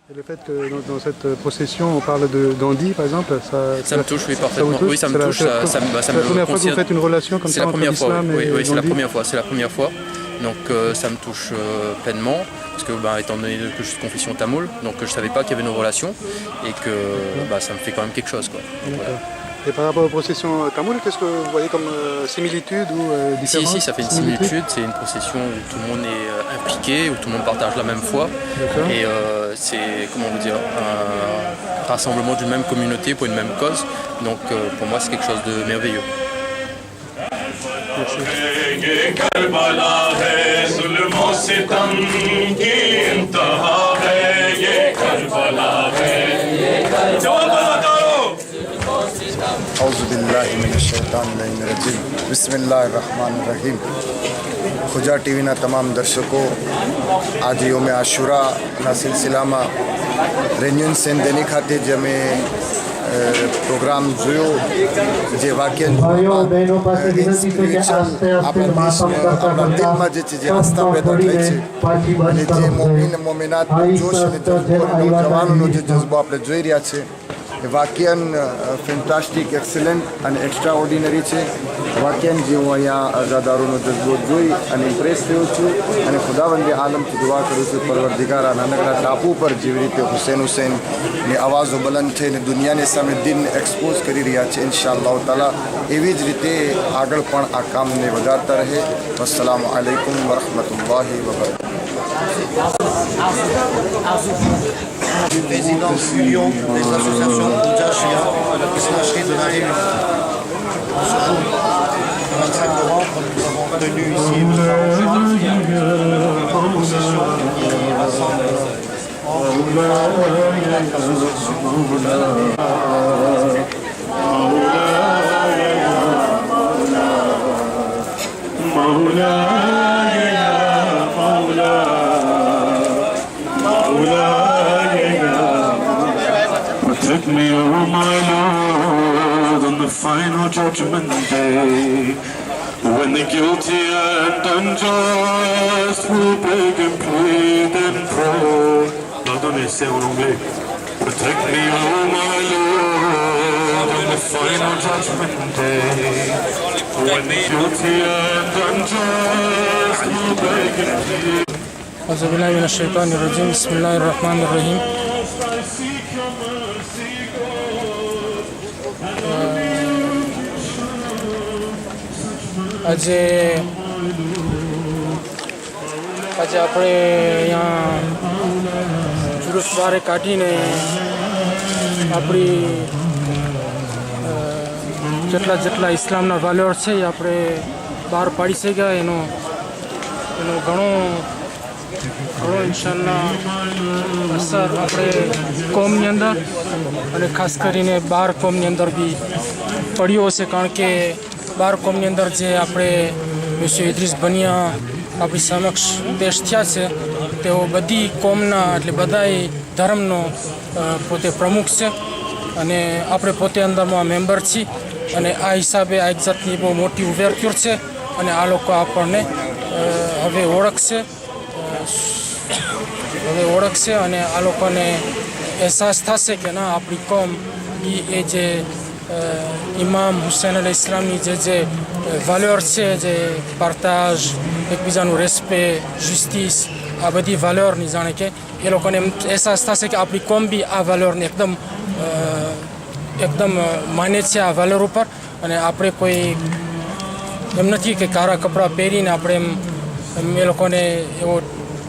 Et le fait que dans cette procession, on parle d'Andy, par exemple, ça me touche, oui, parfaitement. Oui, ça me touche. C'est la première fois que vous faites une relation comme ça entre l'islam et oui, c'est la Gandhi. première fois. C'est la première fois. Donc ça me touche pleinement, parce que étant donné que je suis de confession tamoule, donc je ne savais pas qu'il y avait nos relations, et que ça me fait quand même quelque chose, quoi. Voilà. Et par rapport aux processions tamoul, qu'est-ce que vous voyez comme similitude ou différence? Si, ça fait une similitude. C'est une procession où tout le monde est impliqué, où tout le monde partage la même foi. Et c'est, comment vous dire, un rassemblement d'une même communauté pour une même cause. Donc pour moi, c'est quelque chose de merveilleux. Merci. बिस्मिल्लाहिर्रहमानिर्रहीम। खुजा टीवीના તમામ દર્શકો, આજે યોમે આશુરાના સિલસિલામાં રેન્યુન સેન્દેની ખાતે જે અમે programme જોયો, જે વાક્ય આપણા દિલમાં જે છે, જે આસ્થા પેદા થઈ છે, અને જે મોમીન મોમિનાત જોશ અને જવાનોનો જે જજ્બો આપણે જોઈ રહ્યા છે, એ વાક્યન ફેન્ટાસ્ટિક, એક્સેલન્ટ અને એક્સ્ટ્રા ઓર્ડિનરી છે. વાક્યન જે હું અહીંયા અઝાદારોનો જજ્બો જોઈ અને ઇમ્પ્રેસ થયો છું, અને ખુદાવંદે આલમથી દુઆ કરું છું, પરવરદિગારા નાનકડા ટાપુ પર જેવી રીતે હુસૈનની અવાજો બલંદ થઈને દુનિયાની સામે દિનને એક્સપોઝ કરી રહ્યા છે, ઇન્શાઅલ્લાહ તાલા એવી જ રીતે આગળ પણ આ કામને વધારતા રહે. વસ્સલામુ અલૈકુમ વરહમતુલ્લાહિ વબરકાતુહુ. Président de l'Union des associations Khouja Shia, Isnacherie de la Réunion. Ce jour, le 25 novembre, nous avons tenu ici une procession qui rassemble Protect me, oh my Lord, on the final judgment day, when the guilty and unjust will beg and plead and pray. Pardonnez, c'est en anglais. Protect me, oh my Lord, on the final judgment day, when the guilty and unjust will beg and plead. أعوذ بالله من الشيطان الرجيم بسم الله الرحمن الرحيم. આજે આપણે અહીંયા જુલુસ બારે કાઢીને આપણી જેટલા ઇસ્લામના વાલ્યોર છે એ આપણે બહાર પાડી શક્યા. એનો ઘણો ઇન્શાઅલ્લાહ અસર આપણે કોમની અંદર અને ખાસ કરીને બહાર કોમની અંદર બી પડ્યો હશે, કારણ કે બહાર કોમની અંદર જે આપણે મિસ્ટર ઇદ્રીસ બનિયા આપણી સમક્ષ પેશ થયા છે, તેઓ બધી કોમના એટલે બધાય ધર્મનો પોતે પ્રમુખ છે, અને આપણે પોતે અંદરમાં મેમ્બર છીએ, અને આ હિસાબે આ એક જાતની બહુ મોટી ઉવેરક્યુર છે, અને આ લોકો આપણને હવે ઓળખશે અને આ લોકોને અહેસાસ થશે કે ના, આપણી કોમ એ જે ઇમામ હુસૈન અલ ઇસ્લામની જે વાલ્યોર છે, જે પાર્તાજ, એકબીજાનું રેસ્પેક્ટ, જસ્ટિસ, આ બધી વાલ્યોરની જાણે કે એ લોકોને એમ અહેસાસ થશે કે આપણી કોમ બી આ વાલ્યોરને એકદમ માને છે આ વાલ્યોર ઉપર. અને આપણે કોઈ એમ નથી કે કાળા કપડાં પહેરીને આપણે એમ એ લોકોને એવો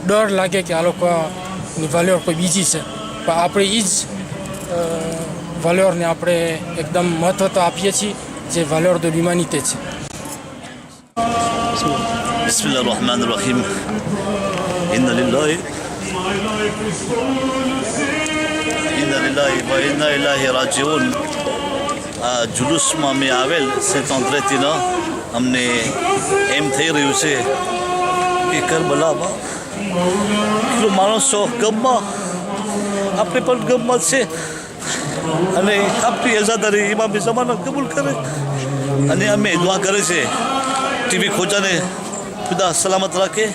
ડર લાગે કે આ લોકોની વાલ્યોર કોઈ બીજી છે, પણ આપણે એ જ વાલ્યોરને આપણે એકદમ મહત્ત્વ તો આપીએ છીએ, જે વાલ્યોર de l'humanité છે. બિસ્મિલ્લાહિર્રહમાનિર્રહીમ. ઇન્ના લિલ્લાહી વા ઇન્ના ઇલૈહિ રાજીઉન. આ જુલુસમાં મેં આવેલ સેન્ટ ઓન્દ્રેતીનો અમને એમ થઈ રહ્યું છે કે કરબલામાં કેટલો માણસો ગમમાં, આપણે પણ ગમમાં છે, અને આપણી અઝાદારી ઇમામ ઝમાના કબૂલ કરે, અને અમે દુઆ કરે છે ટીવી ખોજાને ખુદા સલામત રાખે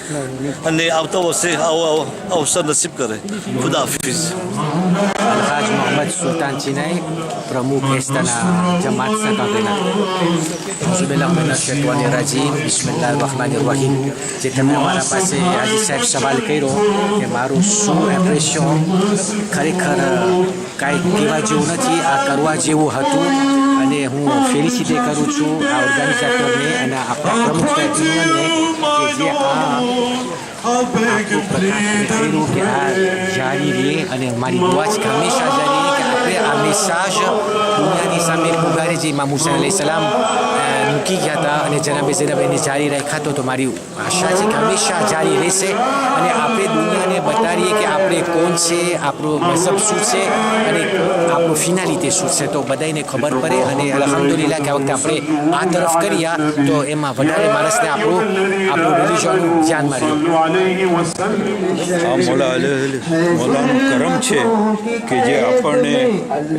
અને આવતા વર્ષે આવો અવસર નસીબ કરે. ખુદા Hafiz. Alhaj Muhammad Sultan Chinai, Pramukh Istana Jamaat Sakabela. Auzubillah minasyaitanirrajim. Bismillahirrahmanirrahim. જે તમે અમારા પાસે આજે સાહેબ સવાલ કર્યો કે મારું શું ઇમ્પ્રેશન ખરેખર કાંઈ કહેવા જેવું નથી, આ કરવા જેવું હતું અને હું ફેલિસિટે કરું છું આ ઓર્ગેનાઇઝેટરને અને આપણા પ્રમુખ યુનિયનને કે જે આટલું પ્રકાશન કર્યું કે આ જારી રહે અને મારી દુઆ છે કે હંમેશા જારી રહે કે આપણે આ મેસાજ દુનિયાની સામે પુગારે જે ઇમામ હુસૈન અલૈહિ સલામ મૂકી ગયા હતા અને જનાબે ઝૈનબ એને જારી રાખ્યા તો મારી આશા છે કે હંમેશા જારી રહેશે અને આપણે દુનિયાને બતાવીએ કે આપણે કોણ છે, આપણું મઝહબ શું છે અને આપણું ફિનાલિટી શું છે તો બધાને ખબર પડે અને અલ્હમ્દુલિલ્લાહ કે આ વખતે આપણે આ તરફ કર્યા તો એમાં વધારે માણસને આપણું રિલિજનનું ધ્યાનમાં રહ્યું. આ મોલાનું કરમ છે કે જે આપણને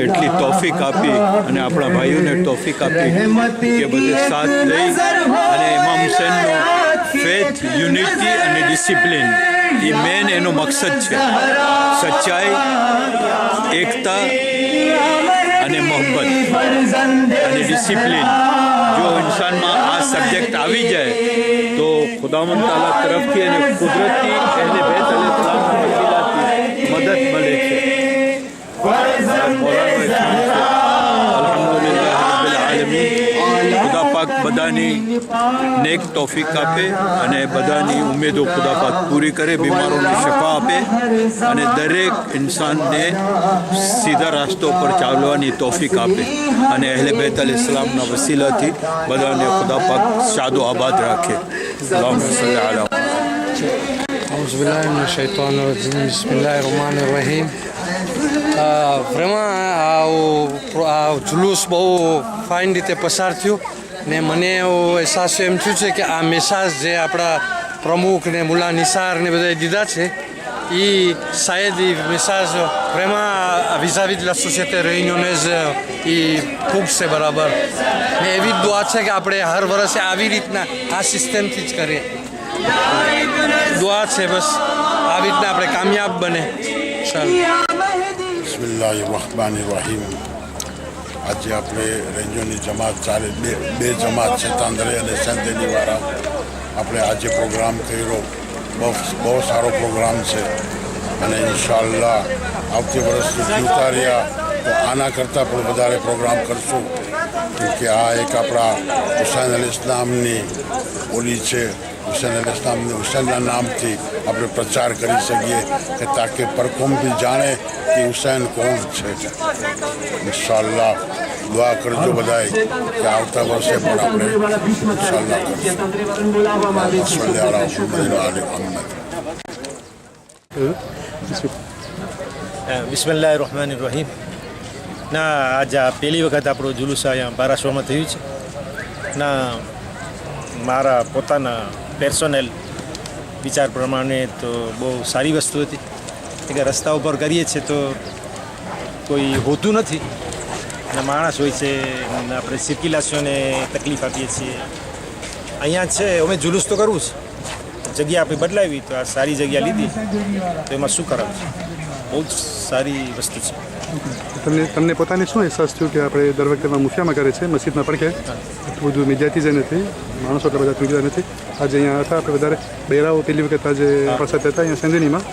એટલી તોફીક આપી અને આપણા ભાઈઓને તોફીક આપી કે બધે સાથ દઈ અને ઇમામ હુસૈનનો ફેથ, યુનિટી અને ડિસિપ્લિન એ મેન એનો મકસદ છે. સચ્ચાઈ, એકતા અને મોહબ્બત અને ડિસિપ્લિન જો ઇન્સાનમાં આ સબ્જેક્ટ આવી જાય તો ખુદાવંદ તાલા તરફથી અને કુદરતી અહેલે બેત અલૈહિસ્સલામના વસીલાથી મદદ મળે છે. અલ્હમ્દુલિલ્લાહ રબ્બિલ આલમીન. ખુદા પાક બધાની નેક તોફીક આપે અને બધાની ઉમેદો ખુદા પાક પૂરી કરે, બીમારોને શફા આપે અને દરેક ઇન્સાનને સીધા રસ્તો પર ચાલવાની તોફીક આપે અને અહેલે બેત અલૈહિસ્સલામના વસીલાથી બધાને ખુદા પાક શાદો આબાદ રાખે. અલ્લાહુમ્મા સલ્લી અલા Auzubillah minasyaitonirrajim. Bismillahirrahmanirrahim. Vraiment આ જુલુસ બહુ ફાઇન રીતે પસાર થયું ને મને એવો અહેસાસ એમ થયું છે કે આ મેસાજ જે આપણા પ્રમુખ ને મુલા નિસાર ને બધાએ દીધા છે એ શાયદ એ મેસાજ vraiment vis-à-vis de la société réunionnaise એ પૂગશે બરાબર ને એવી જ દુઆ છે કે આપણે હર વર્ષે આવી રીતના આ સિસ્ટમથી જ કરીએ. દુઆ છે બસ આવી રીતના આપણે કામયાબ બને. ચાલો. બિસ્મિલ્લાહિર્રહમાનિર્રહીમ. આજે આપણે રેન્જોની જમાત ચાલે બે જમાત છે તાંદરે અને સેન્ટેનીવાળા. આપણે આજે પ્રોગ્રામ કર્યો, બહુ સારો પ્રોગ્રામ છે અને ઇન્શાઅલ્લાહ આવતી વર્ષથી જોતા રહ્યા તો આના કરતાં પણ વધારે પ્રોગ્રામ કરશું કેમકે આ એક આપણા હુસૈન અલૈહિસ્સલામની ઓલી છે. હુસૈનના નામથી આપણે પ્રચાર કરી શકીએ કે તાકે પરકોમ બી જાણે કે હુસૈન કોણ છે. ઇન્શાઅલ્લાહ દુઆ કરજો બધાએ કે આવતા વર્ષે પણ આપણે ઇન્શાઅલ્લાહ કરશું. બિસ્મિલ્લાહિર્રહમાનિર્રહીમ. ના આજ પહેલી વખત આપણું જુલુસ અહીંયા બારાસોમાં થયું છે ના મારા પોતાના પર્સનલ વિચાર પ્રમાણે તો બહુ સારી વસ્તુ હતી કે રસ્તા ઉપર કરીએ છીએ તો કોઈ હોતું નથી અને માણસ હોય છે આપણે સર્ક્યુલેશનને તકલીફ આપીએ છીએ. અહીંયા છે અમે જુલુસ તો કરવું છે, જગ્યા આપણે બદલાવી તો આ સારી જગ્યા લીધી તો એમાં શું કરાવું છે, બહુ જ સારી વસ્તુ છે. તમને પોતાને શું અહેસાસ થયો કે આપણે દર વખતે મુફિયામાં કરે છે મસ્જિદના પડખે એટલું બધું મીડિયાથી જ નથી, માણસો એટલા બધા તૂટ્યા નથી. આજે અહીંયા હતા આપણે વધારે બહેરાઓ પહેલી વખત આજે આપણા સાથે હતા અહીંયા સેન્દેનીમાં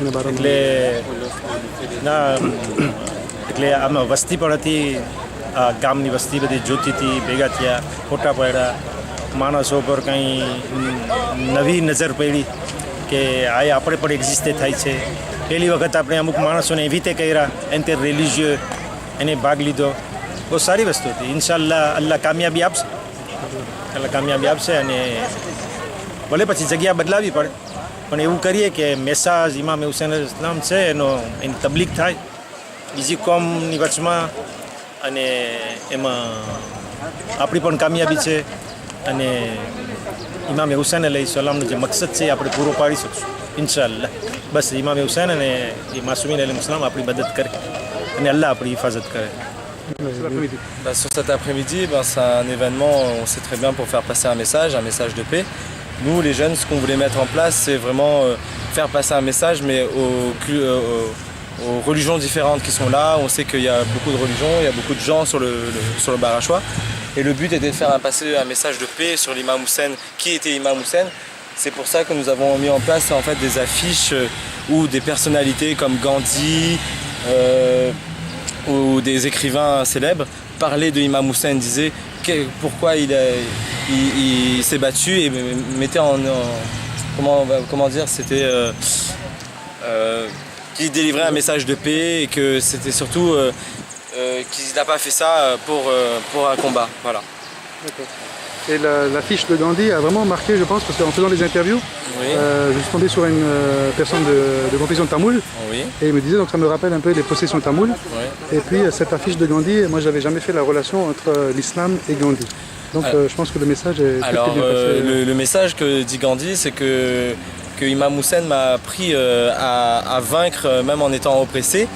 એના બારામાં એટલે આમાં વસ્તી પણ હતી, ગામની વસ્તી બધી જોતી હતી, ભેગા થયા, ફોટા પાડ્યા, માણસો પર કંઈ નવી નજર પડી કે આ આપણે પણ એક્ઝિસ્ટે થાય છે. પહેલી વખત આપણે અમુક માણસોને એવી રીતે કર્યા એને રિલિજિયસ એને ભાગ લીધો, બહુ સારી વસ્તુ હતી. ઇન્શાઅલ્લાહ અલ્લાહ કામયાબી આપશે અને ભલે પછી જગ્યા બદલાવી પડે પણ એવું કરીએ કે મેસાજ ઇમામ હુસૈન અલૈહિસ્સલામ છે એની તબલીગ થાય બીજી કોમની વચમાં અને એમાં આપણી પણ કામયાબી છે અને ઇમામ હુસૈન અલૈહિસ્સલામનો જે મકસદ છે એ આપણે પૂરો પાડી શકશું ઇન્શાઅલ્લાહ. બસ ઇમામ હુસૈન અને એ માસૂમીન અલૈહિસ્સલામ આપણી મદદ કરે અને અલ્લાહ આપણી હિફાજત કરે. Sur cet après-midi, c'est un événement, on sait très bien, pour faire passer un message de paix. Nous, les jeunes, ce qu'on voulait mettre en place, c'est vraiment faire passer un message, mais aux religions différentes qui sont là. On sait qu'il y a beaucoup de religions, il y a beaucoup de gens sur le Bar Ashwa. Et le but était de faire passer un message de paix sur l'imam Hussein, qui était Imam Hussein. C'est pour ça que nous avons mis en place en fait des affiches où des personnalités comme Gandhi ou des écrivains célèbres parlaient de Imam Hussein, disaient pourquoi il s'est battu et mettait comment dire, c'était qu'il délivrait un message de paix et que c'était surtout qu'il n'a pas fait ça pour un combat. Voilà. D'accord. Et l'affiche de Gandhi a vraiment marqué, je pense, parce qu'en faisant des interviews, oui. Je suis tombé sur une personne de confession tamoule, oui. Et il me disait, donc ça me rappelle un peu les possessions tamoules. Oui. Et puis cette affiche de Gandhi, moi j'avais jamais fait la relation entre l'islam et Gandhi. Donc je pense que le message est très bien passé. Le message que dit Gandhi, c'est que Imam Hussein m'a appris à vaincre même en étant oppressé.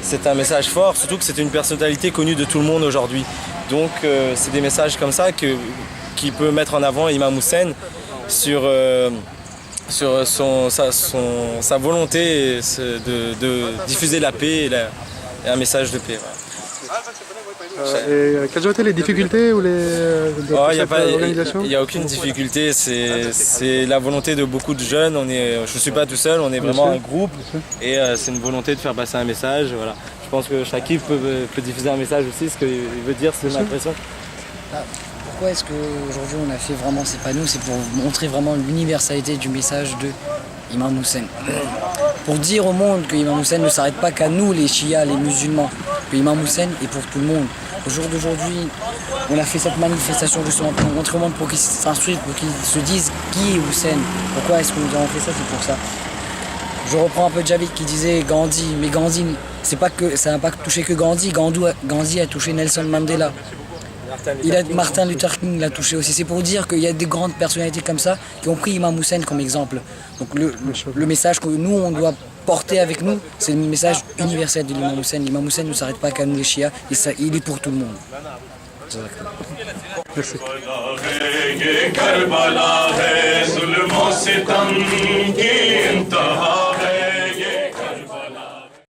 C'est un message fort, surtout que c'est une personnalité connue de tout le monde aujourd'hui. Donc c'est des messages comme ça qui peut mettre en avant Imam Hussein sur sa volonté de diffuser la paix et un message de paix. Voilà. Et quelles ont été les difficultés ou il n'y a aucune difficulté, c'est la volonté de beaucoup de jeunes. Je ne suis pas tout seul, on est vraiment un groupe et c'est une volonté de faire passer un message. Voilà. Je pense que Shakib peut diffuser un message aussi, ce qu'il veut dire, c'est l'impression. Pourquoi est-ce qu'aujourd'hui on a fait vraiment ces panneaux? C'est pour montrer vraiment l'universalité du message de Imam Hussein. Pour dire au monde que Imam Hussein ne s'arrête pas qu'à nous, les chiites, les musulmans, que Imam Hussein est pour tout le monde. Au jour d'aujourd'hui, on a fait cette manifestation justement pour montrer au monde, pour qu'ils s'instruisent, pour qu'ils se disent qui est Hussein. Pourquoi est-ce que nous avons fait ça? C'est pour ça. Je reprends un peu Javid qui disait Gandhi, mais Gandhi, ça n'a pas touché que Gandhi. Gandhi a touché Nelson Mandela. Martin Luther King l'a touché aussi. C'est pour dire qu'il y a des grandes personnalités comme ça qui ont pris Imam Hussein comme exemple. Donc le message que nous, on doit porter avec nous, c'est le message universel de l'imam Hussein. L'imam Hussein ne s'arrête pas qu'à nous les chiites, il est pour tout le monde. Merci.